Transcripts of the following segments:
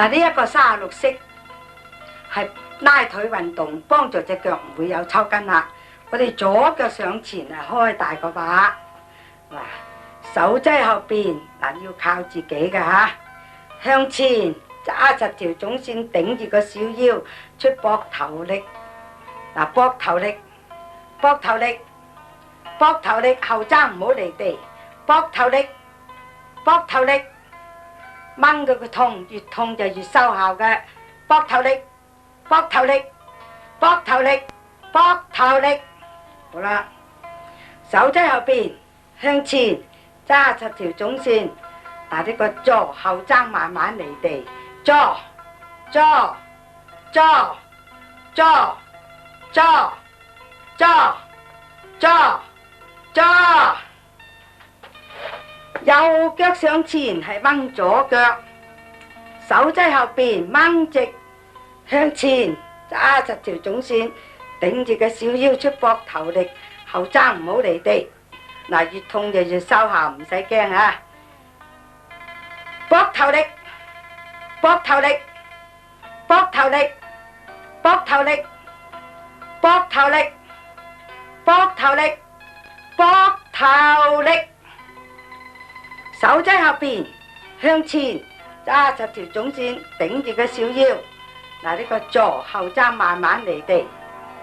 嗱，呢一個36式係拉腿運動，幫助隻腳唔會有抽筋啦。我哋左腳上前啊，開大個把，嗱，手擠後邊，嗱，要靠自己嘅嚇，向前揸實條總線，頂住個小腰，出膊頭力，嗱，膊頭力，膊頭力，膊頭力，後踭唔好離地，膊頭力，膊頭力。掹佢個痛，越痛就越收效嘅。膊頭力，膊頭力，膊頭力，膊頭力。好啦，手擠後邊，向前揸實條總線。嗱，呢個坐後踭慢慢離地，坐坐坐坐坐坐坐坐。右腳上前係掹左腳，手擠後邊掹直，向前揸實條總線，頂住個小腰，出膊頭力，後踭唔好離地。嗱，越痛就越收效，唔使驚啊！膊頭力，膊頭力，膊頭力，膊頭力，膊頭力，膊頭力，膊頭力。手擠後邊，向前揸實條總線，頂住個小腰。嗱，呢個坐後踭慢慢離地，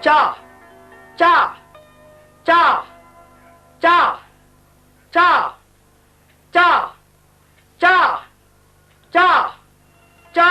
坐坐坐坐坐坐坐坐坐。